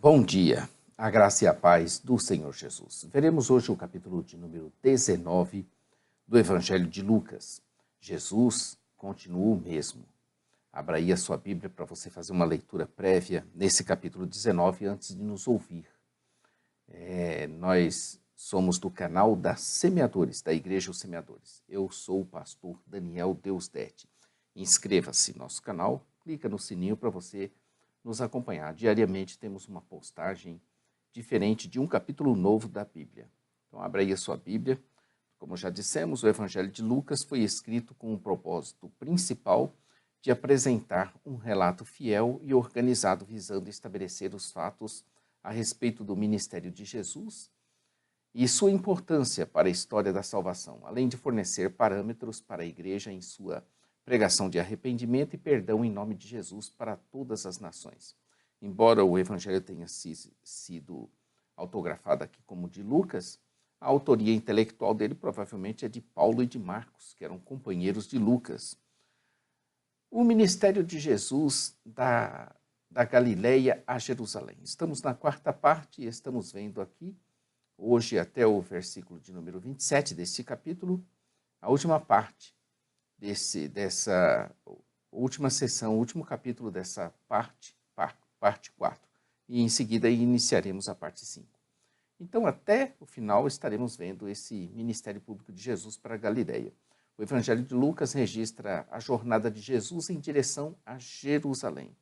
Bom dia, a graça e a paz do Senhor Jesus. Veremos hoje o capítulo de número 19 do Evangelho de Lucas. Jesus continua o mesmo. Abra aí a sua Bíblia para você fazer uma leitura prévia nesse capítulo 19 antes de nos ouvir. Nós somos do canal da Semeadores, da Igreja Os Semeadores. Eu sou o pastor Daniel Deusdete. Inscreva-se no nosso canal, clica no sininho para você nos acompanhar. Diariamente temos uma postagem diferente de um capítulo novo da Bíblia. Então abra aí a sua Bíblia. Como já dissemos, o Evangelho de Lucas foi escrito com o propósito principal de apresentar um relato fiel e organizado visando estabelecer os fatos a respeito do ministério de Jesus e sua importância para a história da salvação, além de fornecer parâmetros para a igreja em sua pregação de arrependimento e perdão em nome de Jesus para todas as nações. Embora o evangelho tenha sido autografado aqui como de Lucas, a autoria intelectual dele provavelmente é de Paulo e de Marcos, que eram companheiros de Lucas. O ministério de Jesus da Galileia a Jerusalém. Estamos na quarta parte e estamos vendo aqui, hoje até o versículo de número 27 deste capítulo, a última parte dessa última sessão, o último capítulo dessa parte 4. E em seguida iniciaremos a parte 5. Então, até o final, estaremos vendo esse ministério público de Jesus para a Galileia. O Evangelho de Lucas registra a jornada de Jesus em direção a Jerusalém.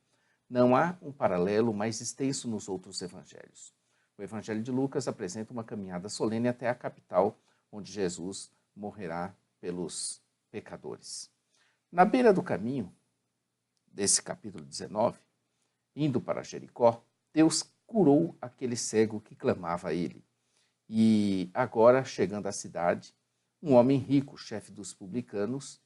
Não há um paralelo mais extenso nos outros evangelhos. O Evangelho de Lucas apresenta uma caminhada solene até a capital, onde Jesus morrerá pelos pecadores. Na beira do caminho desse capítulo 19, indo para Jericó, Deus curou aquele cego que clamava a ele. E agora, chegando à cidade, um homem rico, chefe dos publicanos,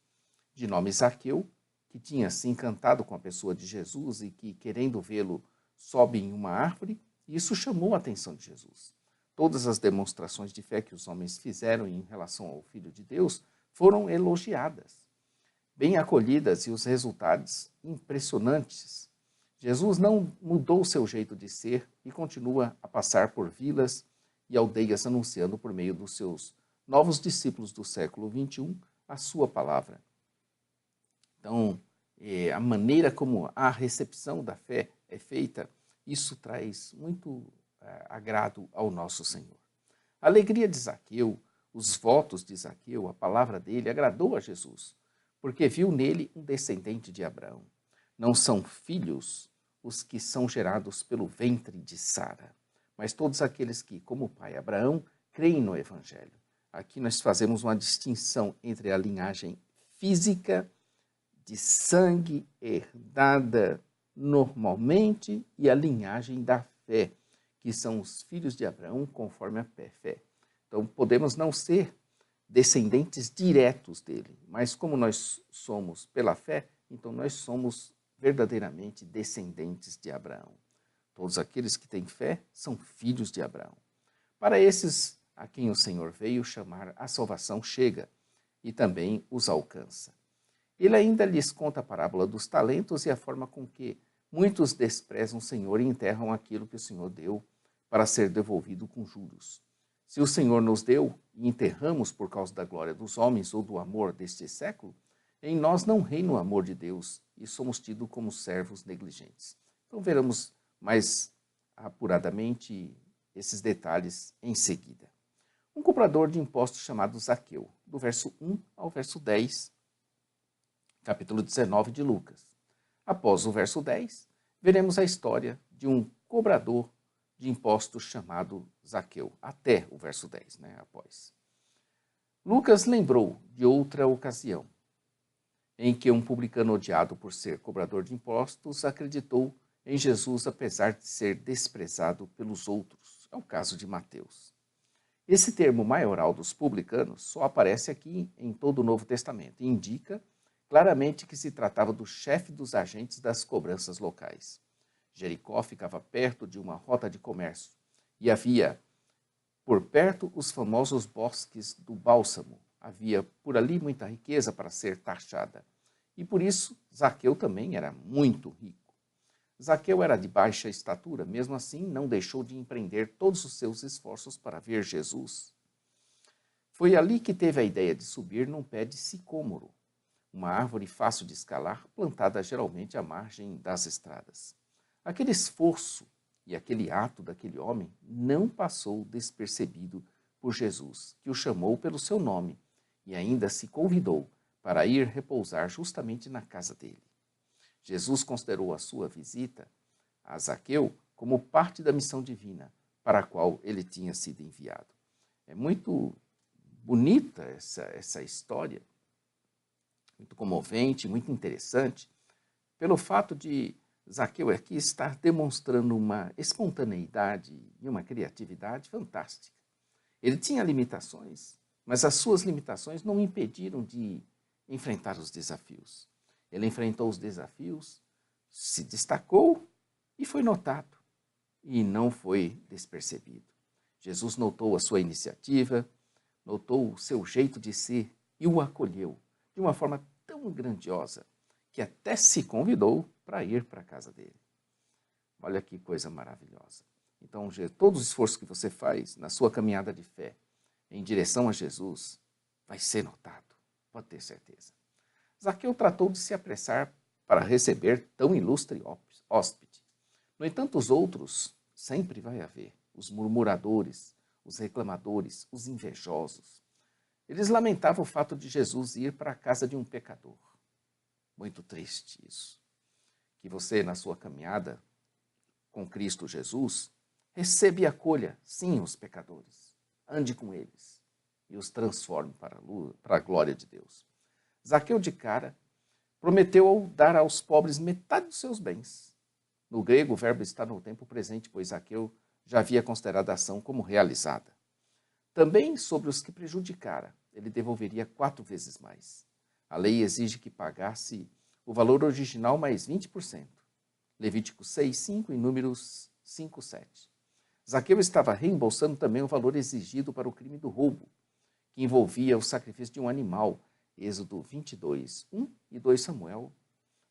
de nome Zaqueu, que tinha se encantado com a pessoa de Jesus e que, querendo vê-lo, sobe em uma árvore, e isso chamou a atenção de Jesus. Todas as demonstrações de fé que os homens fizeram em relação ao Filho de Deus foram elogiadas, bem acolhidas e os resultados impressionantes. Jesus não mudou seu jeito de ser e continua a passar por vilas e aldeias anunciando por meio dos seus novos discípulos do século XXI a sua palavra. Então, a maneira como a recepção da fé é feita, isso traz muito agrado ao nosso Senhor. A alegria de Zaqueu, os votos de Zaqueu, a palavra dele agradou a Jesus, porque viu nele um descendente de Abraão. Não são filhos os que são gerados pelo ventre de Sara, mas todos aqueles que, como o pai Abraão, creem no Evangelho. Aqui nós fazemos uma distinção entre a linhagem física de sangue herdada normalmente e a linhagem da fé, que são os filhos de Abraão conforme a fé. Então, podemos não ser descendentes diretos dele, mas como nós somos pela fé, então nós somos verdadeiramente descendentes de Abraão. Todos aqueles que têm fé são filhos de Abraão. Para esses a quem o Senhor veio chamar, a salvação chega e também os alcança. Ele ainda lhes conta a parábola dos talentos e a forma com que muitos desprezam o Senhor e enterram aquilo que o Senhor deu para ser devolvido com juros. Se o Senhor nos deu e enterramos por causa da glória dos homens ou do amor deste século, em nós não reina o amor de Deus e somos tidos como servos negligentes. Então veremos mais apuradamente esses detalhes em seguida. Um cobrador de impostos chamado Zaqueu, do verso 1 ao verso 10, capítulo 19 de Lucas. Após o verso 10, veremos a história de um cobrador de impostos chamado Zaqueu, até o verso 10, após. Lucas lembrou de outra ocasião, em que um publicano odiado por ser cobrador de impostos acreditou em Jesus apesar de ser desprezado pelos outros. É o caso de Mateus. Esse termo maioral dos publicanos só aparece aqui em todo o Novo Testamento e indica claramente que se tratava do chefe dos agentes das cobranças locais. Jericó ficava perto de uma rota de comércio e havia por perto os famosos bosques do bálsamo. Havia por ali muita riqueza para ser taxada. E por isso Zaqueu também era muito rico. Zaqueu era de baixa estatura, mesmo assim não deixou de empreender todos os seus esforços para ver Jesus. Foi ali que teve a ideia de subir num pé de sicômoro, uma árvore fácil de escalar, plantada geralmente à margem das estradas. Aquele esforço e aquele ato daquele homem não passou despercebido por Jesus, que o chamou pelo seu nome e ainda se convidou para ir repousar justamente na casa dele. Jesus considerou a sua visita a Zaqueu como parte da missão divina para a qual ele tinha sido enviado. É muito bonita essa história, muito comovente, muito interessante, pelo fato de Zaqueu aqui estar demonstrando uma espontaneidade e uma criatividade fantástica. Ele tinha limitações, mas as suas limitações não o impediram de enfrentar os desafios. Ele enfrentou os desafios, se destacou e foi notado, e não foi despercebido. Jesus notou a sua iniciativa, notou o seu jeito de ser e o acolheu de uma forma tão grandiosa que até se convidou para ir para a casa dele. Olha que coisa maravilhosa. Então, todo o esforço que você faz na sua caminhada de fé em direção a Jesus vai ser notado, pode ter certeza. Zaqueu tratou de se apressar para receber tão ilustre hóspede. No entanto, os outros sempre vai haver, os murmuradores, os reclamadores, os invejosos. Eles lamentavam o fato de Jesus ir para a casa de um pecador. Muito triste isso. Que você, na sua caminhada com Cristo Jesus, receba e acolha, sim, os pecadores. Ande com eles e os transforme para a glória de Deus. Zaqueu, de cara, prometeu dar aos pobres metade dos seus bens. No grego, o verbo está no tempo presente, pois Zaqueu já havia considerado a ação como realizada. Também sobre os que prejudicara, ele devolveria 4 vezes mais. A lei exige que pagasse o valor original mais 20%. Levítico 6, 5 e Números 5, 7. Zaqueu estava reembolsando também o valor exigido para o crime do roubo, que envolvia o sacrifício de um animal, Êxodo 22, 1 e 2 Samuel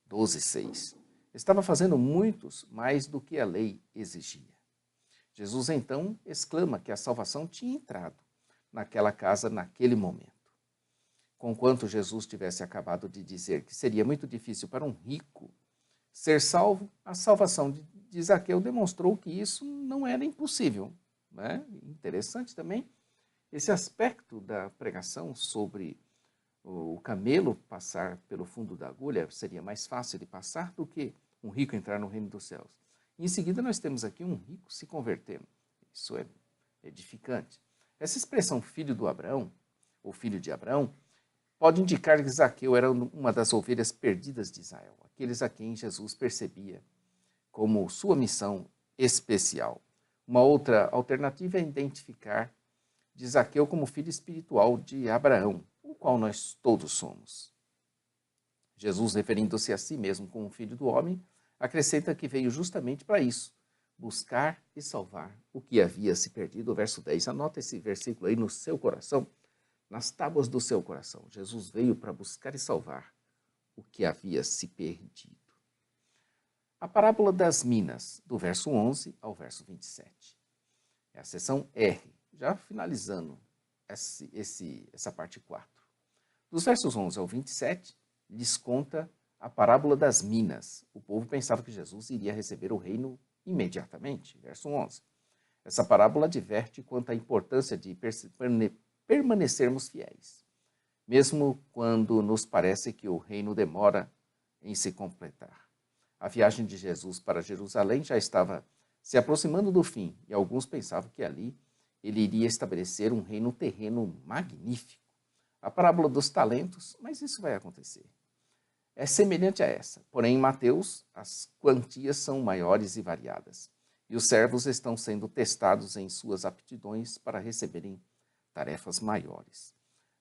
12, 6. Estava fazendo muitos mais do que a lei exigia. Jesus então exclama que a salvação tinha entrado naquela casa naquele momento. Conquanto Jesus tivesse acabado de dizer que seria muito difícil para um rico ser salvo, a salvação de Zaqueu demonstrou que isso não era impossível. Né? Interessante também esse aspecto da pregação sobre o camelo passar pelo fundo da agulha, seria mais fácil de passar do que um rico entrar no reino dos céus. Em seguida, nós temos aqui um rico se convertendo. Isso é edificante. Essa expressão filho do Abraão, ou filho de Abraão, pode indicar que Zaqueu era uma das ovelhas perdidas de Israel, aqueles a quem Jesus percebia como sua missão especial. Uma outra alternativa é identificar de Zaqueu como filho espiritual de Abraão, o qual nós todos somos. Jesus, referindo-se a si mesmo como filho do homem, acrescenta que veio justamente para isso, buscar e salvar o que havia se perdido. O verso 10. Anota esse versículo aí no seu coração, nas tábuas do seu coração. Jesus veio para buscar e salvar o que havia se perdido. A parábola das minas, do verso 11 ao verso 27. É a seção R, já finalizando essa parte 4. Dos versos 11 ao 27, lhes conta a parábola das minas. O povo pensava que Jesus iria receber o reino imediatamente. Verso 11. Essa parábola adverte quanto à importância de permanecermos fiéis, mesmo quando nos parece que o reino demora em se completar. A viagem de Jesus para Jerusalém já estava se aproximando do fim, e alguns pensavam que ali ele iria estabelecer um reino terreno magnífico. A parábola dos talentos, mas isso vai acontecer. É semelhante a essa, porém em Mateus as quantias são maiores e variadas, e os servos estão sendo testados em suas aptidões para receberem tarefas maiores.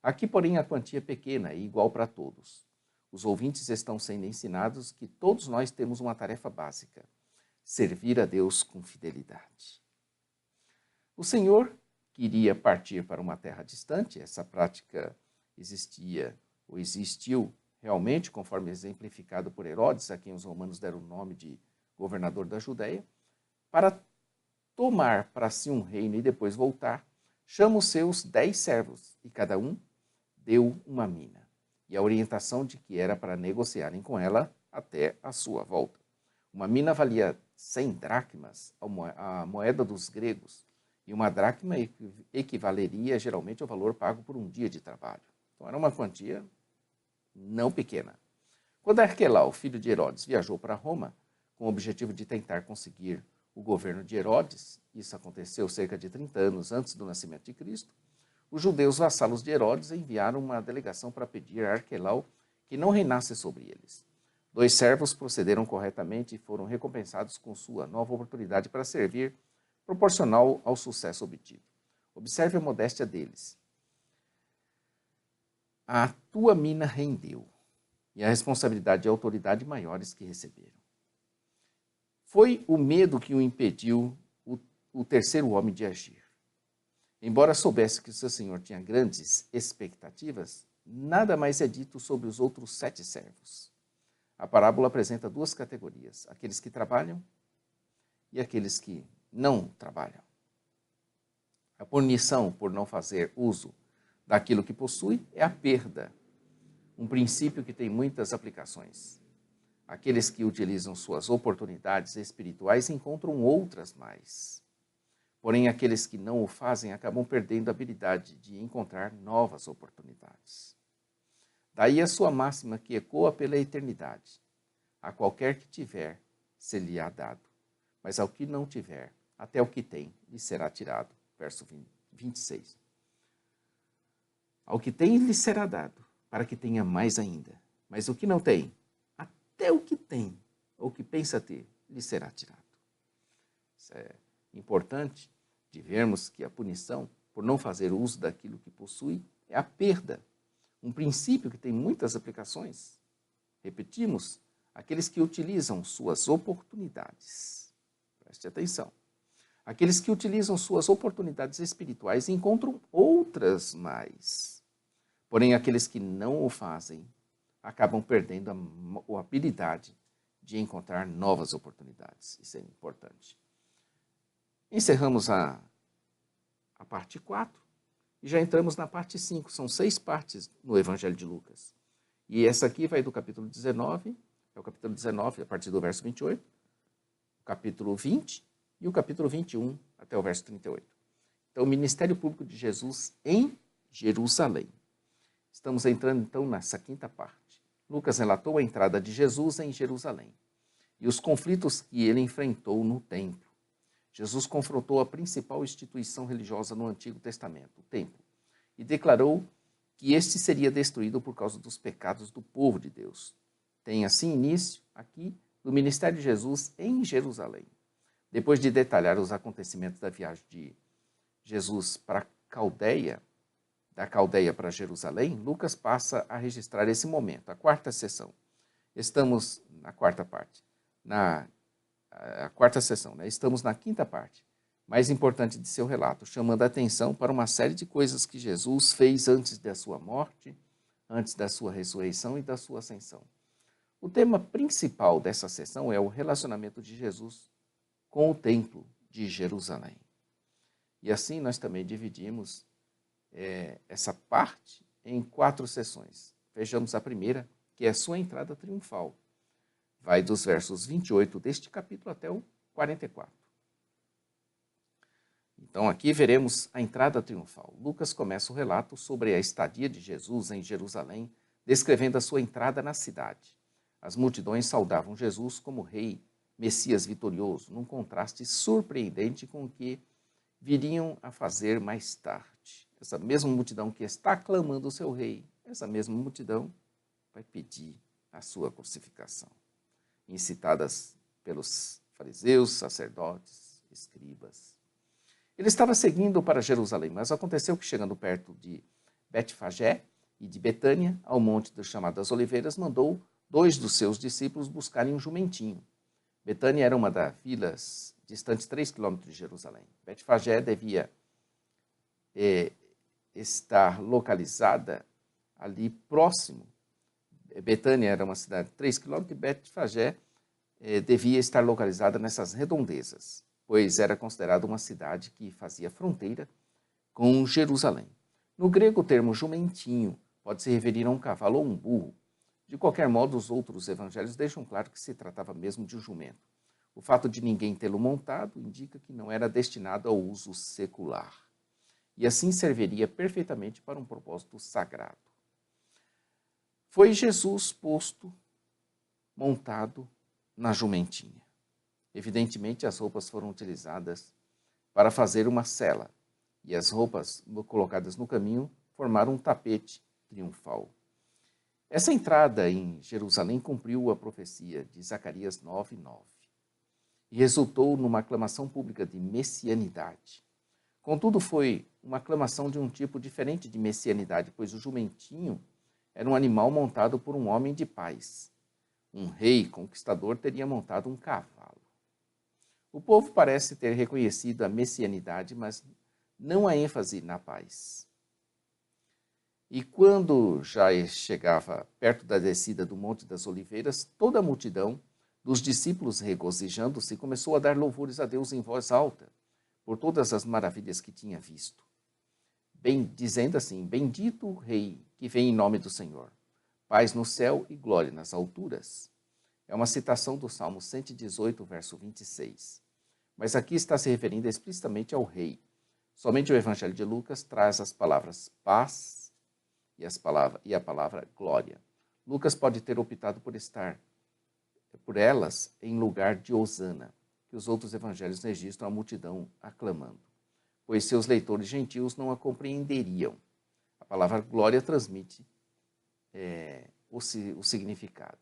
Aqui, porém, a quantia é pequena e igual para todos. Os ouvintes estão sendo ensinados que todos nós temos uma tarefa básica: servir a Deus com fidelidade. O Senhor queria partir para uma terra distante. Essa prática existia ou existiu realmente, conforme exemplificado por Herodes, a quem os romanos deram o nome de governador da Judéia, para tomar para si um reino e depois voltar, chama os seus 10 servos, e cada um deu uma mina, e a orientação de que era para negociarem com ela até a sua volta. Uma mina valia 100 dracmas, a moeda dos gregos, e uma dracma equivaleria geralmente ao valor pago por um dia de trabalho. Então era uma quantia não pequena. Quando Arquelau, filho de Herodes, viajou para Roma, com o objetivo de tentar conseguir o governo de Herodes, isso aconteceu cerca de 30 anos antes do nascimento de Cristo, os judeus vassalos de Herodes enviaram uma delegação para pedir a Arquelau que não reinasse sobre eles. 2 servos procederam corretamente e foram recompensados com sua nova oportunidade para servir, proporcional ao sucesso obtido. Observe a modéstia deles. A tua mina rendeu, e a responsabilidade e a autoridade maiores que receberam. Foi o medo que o impediu o terceiro homem de agir. Embora soubesse que o seu senhor tinha grandes expectativas, nada mais é dito sobre os outros 7 servos. A parábola apresenta 2 categorias, aqueles que trabalham e aqueles que não trabalham. A punição por não fazer uso daquilo que possui é a perda, um princípio que tem muitas aplicações. Aqueles que utilizam suas oportunidades espirituais encontram outras mais. Porém, aqueles que não o fazem acabam perdendo a habilidade de encontrar novas oportunidades. Daí a sua máxima que ecoa pela eternidade. A qualquer que tiver, ser-lhe-á dado. Mas ao que não tiver, até o que tem, lhe será tirado. Verso 26. Ao que tem, lhe será dado, para que tenha mais ainda. Mas o que não tem, até o que tem, ou que pensa ter, lhe será tirado. Isso é importante de vermos que a punição por não fazer uso daquilo que possui é a perda. Um princípio que tem muitas aplicações. Repetimos, aqueles que utilizam suas oportunidades. Preste atenção. Aqueles que utilizam suas oportunidades espirituais encontram outras mais. Porém, aqueles que não o fazem acabam perdendo a habilidade de encontrar novas oportunidades. Isso é importante. Encerramos a parte 4 e já entramos na parte 5. São 6 partes no Evangelho de Lucas. E essa aqui vai do capítulo 19, é o capítulo 19, a partir do verso 28, o capítulo 20 e o capítulo 21 até o verso 38. Então, o ministério público de Jesus em Jerusalém. Estamos entrando, então, nessa 5ª parte. Lucas relatou a entrada de Jesus em Jerusalém e os conflitos que ele enfrentou no templo. Jesus confrontou a principal instituição religiosa no Antigo Testamento, o templo, e declarou que este seria destruído por causa dos pecados do povo de Deus. Tem assim início, aqui, do ministério de Jesus em Jerusalém. Depois de detalhar os acontecimentos da viagem de Jesus para Caldeia, da Caldeia para Jerusalém, Lucas passa a registrar esse momento, a 4ª sessão. Estamos na 4ª parte, a 4ª sessão, né? Estamos na 5ª parte, mais importante de seu relato, chamando a atenção para uma série de coisas que Jesus fez antes da sua morte, antes da sua ressurreição e da sua ascensão. O tema principal dessa sessão é o relacionamento de Jesus com o templo de Jerusalém. E assim nós também dividimos essa parte em 4 sessões. Vejamos a primeira, que é a sua entrada triunfal. Vai dos versos 28 deste capítulo até o 44. Então aqui veremos a entrada triunfal. Lucas começa o relato sobre a estadia de Jesus em Jerusalém, descrevendo a sua entrada na cidade. As multidões saudavam Jesus como rei, Messias vitorioso, num contraste surpreendente com o que viriam a fazer mais tarde. Essa mesma multidão que está aclamando o seu rei, essa mesma multidão vai pedir a sua crucificação. Incitadas pelos fariseus, sacerdotes, escribas. Ele estava seguindo para Jerusalém, mas aconteceu que, chegando perto de Betfagé e de Betânia, ao monte chamado das Oliveiras, mandou 2 dos seus discípulos buscarem um jumentinho. Betânia era uma das vilas distante 3 quilômetros de Jerusalém. Betfagé devia estar localizada ali próximo. Betânia era uma cidade de 3 quilômetros e Betfagé devia estar localizada nessas redondezas, pois era considerada uma cidade que fazia fronteira com Jerusalém. No grego, o termo jumentinho pode se referir a um cavalo ou um burro. De qualquer modo, os outros evangelhos deixam claro que se tratava mesmo de um jumento. O fato de ninguém tê-lo montado indica que não era destinado ao uso secular, e assim serviria perfeitamente para um propósito sagrado. Foi Jesus posto, montado na jumentinha. Evidentemente, as roupas foram utilizadas para fazer uma sela, e as roupas colocadas no caminho formaram um tapete triunfal. Essa entrada em Jerusalém cumpriu a profecia de Zacarias 9:9 e resultou numa aclamação pública de messianidade. Contudo, foi uma aclamação de um tipo diferente de messianidade, pois o jumentinho era um animal montado por um homem de paz. Um rei conquistador teria montado um cavalo. O povo parece ter reconhecido a messianidade, mas não a ênfase na paz. E quando já chegava perto da descida do Monte das Oliveiras, toda a multidão dos discípulos, regozijando-se, começou a dar louvores a Deus em voz alta, por todas as maravilhas que tinha visto. Dizendo assim: Bendito o Rei que vem em nome do Senhor. Paz no céu e glória nas alturas. É uma citação do Salmo 118, verso 26. Mas aqui está se referindo explicitamente ao Rei. Somente o Evangelho de Lucas traz as palavras paz e a palavra glória. Lucas pode ter optado por elas em lugar de Hosana, que os outros evangelhos registram a multidão aclamando, pois seus leitores gentios não a compreenderiam. A palavra glória transmite o significado.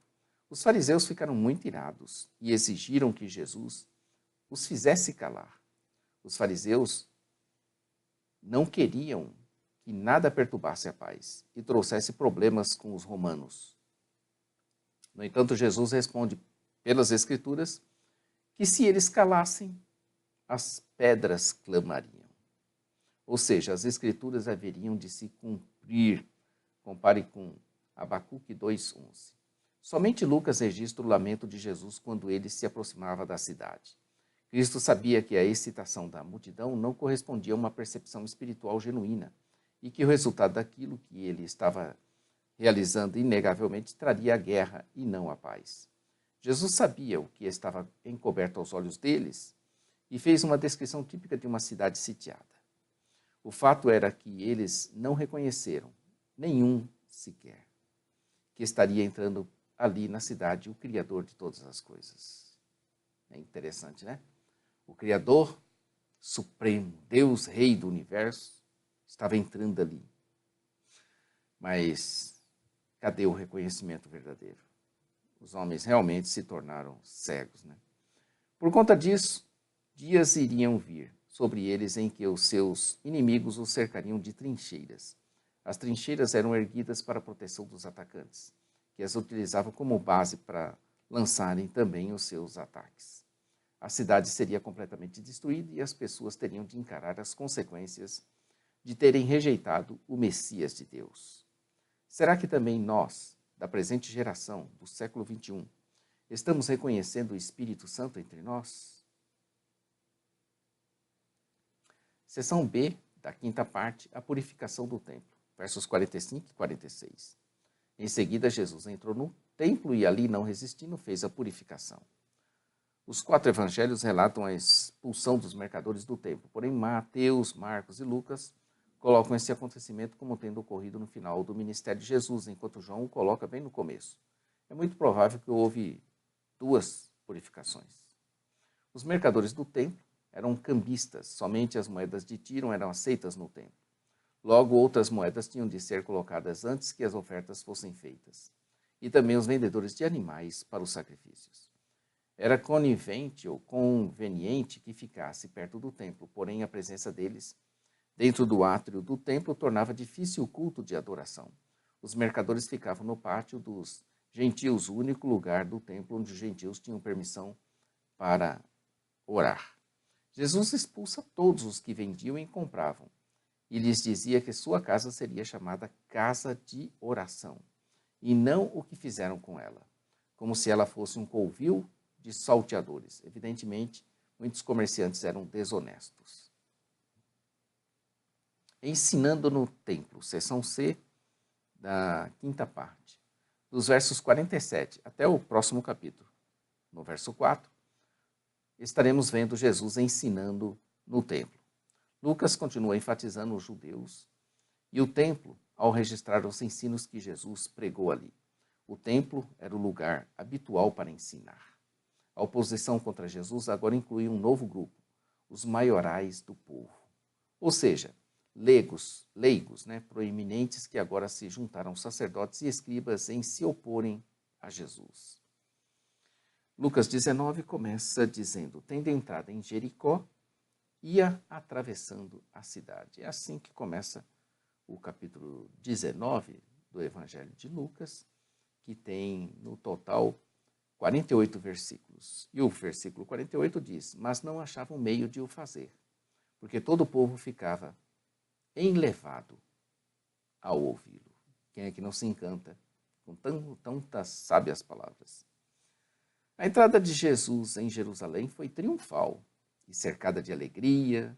Os fariseus ficaram muito irados e exigiram que Jesus os fizesse calar. Os fariseus não queriam que nada perturbasse a paz e trouxesse problemas com os romanos. No entanto, Jesus responde pelas Escrituras que se eles calassem, as pedras clamariam. Ou seja, as Escrituras haveriam de se cumprir. Compare com Abacuque 2:11. Somente Lucas registra o lamento de Jesus quando ele se aproximava da cidade. Cristo sabia que a excitação da multidão não correspondia a uma percepção espiritual genuína e que o resultado daquilo que ele estava realizando inegavelmente traria a guerra e não a paz. Jesus sabia o que estava encoberto aos olhos deles e fez uma descrição típica de uma cidade sitiada. O fato era que eles não reconheceram, nenhum sequer, que estaria entrando ali na cidade o Criador de todas as coisas. É interessante, né? O Criador Supremo, Deus Rei do Universo, estava entrando ali. Mas cadê o reconhecimento verdadeiro? Os homens realmente se tornaram cegos, né? Por conta disso, dias iriam vir sobre eles em que os seus inimigos os cercariam de trincheiras. As trincheiras eram erguidas para a proteção dos atacantes, que as utilizavam como base para lançarem também os seus ataques. A cidade seria completamente destruída e as pessoas teriam de encarar as consequências de terem rejeitado o Messias de Deus. Será que também nós, da presente geração, do século XXI, estamos reconhecendo o Espírito Santo entre nós? Seção B, da quinta parte, a purificação do templo, versos 45 e 46. Em seguida, Jesus entrou no templo e ali, não resistindo, fez a purificação. Os 4 evangelhos relatam a expulsão dos mercadores do templo, porém Mateus, Marcos e Lucas colocam esse acontecimento como tendo ocorrido no final do ministério de Jesus, enquanto João o coloca bem no começo. É muito provável que houve 2 purificações. Os mercadores do templo eram cambistas, somente as moedas de Tiro eram aceitas no templo. Logo, outras moedas tinham de ser colocadas antes que as ofertas fossem feitas. E também os vendedores de animais para os sacrifícios. Era conivente ou conveniente que ficasse perto do templo, porém a presença deles dentro do átrio do templo tornava difícil o culto de adoração. Os mercadores ficavam no pátio dos gentios, o único lugar do templo onde os gentios tinham permissão para orar. Jesus expulsa todos os que vendiam e compravam, e lhes dizia que sua casa seria chamada casa de oração, e não o que fizeram com ela, como se ela fosse um covil de salteadores. Evidentemente, muitos comerciantes eram desonestos. Ensinando no templo, seção C, da quinta parte, dos versos 47 até o próximo capítulo. No verso 4, estaremos vendo Jesus ensinando no templo. Lucas continua enfatizando os judeus e o templo ao registrar os ensinos que Jesus pregou ali. O templo era o lugar habitual para ensinar. A oposição contra Jesus agora inclui um novo grupo, os maiorais do povo. Ou seja, leigos, proeminentes que agora se juntaram sacerdotes e escribas em se oporem a Jesus. Lucas 19 começa dizendo, tendo entrado em Jericó, ia atravessando a cidade. É assim que começa o capítulo 19 do Evangelho de Lucas, que tem no total 48 versículos. E o versículo 48 diz, mas não achavam meio de o fazer, porque todo o povo ficava enlevado ao ouvi-lo. Quem é que não se encanta com tantas sábias palavras? A entrada de Jesus em Jerusalém foi triunfal e cercada de alegria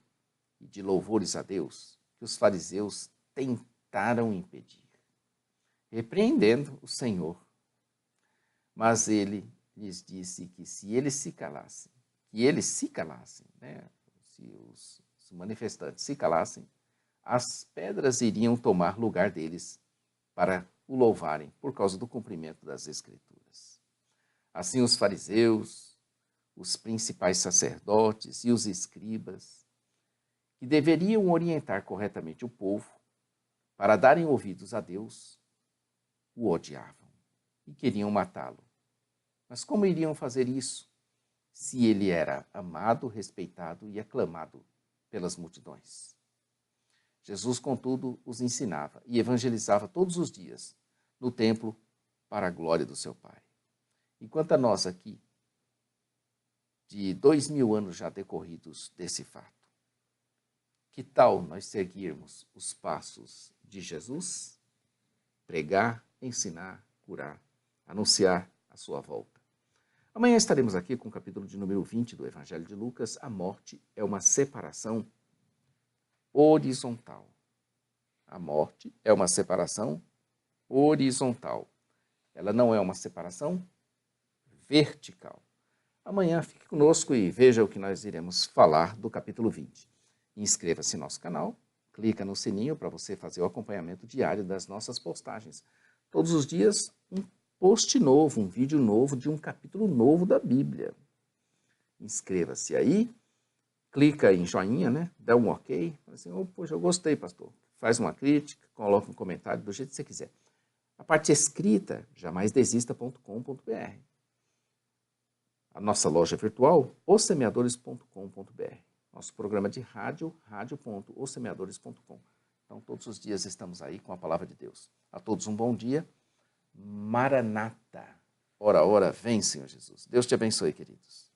e de louvores a Deus, que os fariseus tentaram impedir, repreendendo o Senhor. Mas ele lhes disse que se eles se calassem, se os manifestantes se calassem, as pedras iriam tomar lugar deles para o louvarem por causa do cumprimento das Escrituras. Assim os fariseus, os principais sacerdotes e os escribas, que deveriam orientar corretamente o povo para darem ouvidos a Deus, o odiavam e queriam matá-lo. Mas como iriam fazer isso se ele era amado, respeitado e aclamado pelas multidões? Jesus, contudo, os ensinava e evangelizava todos os dias no templo para a glória do seu Pai. Enquanto a nós aqui, de 2000 anos já decorridos desse fato, que tal nós seguirmos os passos de Jesus? Pregar, ensinar, curar, anunciar a sua volta. Amanhã estaremos aqui com o capítulo de número 20 do Evangelho de Lucas. A morte é uma separação horizontal. A morte é uma separação horizontal. Ela não é uma separação vertical. Amanhã fique conosco e veja o que nós iremos falar do capítulo 20. Inscreva-se no nosso canal, clica no sininho para você fazer o acompanhamento diário das nossas postagens. Todos os dias um post novo, um vídeo novo de um capítulo novo da Bíblia. Inscreva-se aí, clica em joinha, dá um ok, assim, oh, poxa, eu gostei, pastor. Faz uma crítica, coloca um comentário do jeito que você quiser. A parte escrita, jamaisdesista.com.br. A nossa loja virtual, ossemeadores.com.br. Nosso programa de rádio, radio.ossemeadores.com. Então, todos os dias estamos aí com a palavra de Deus. A todos um bom dia. Maranata. Ora, ora, vem, Senhor Jesus. Deus te abençoe, queridos.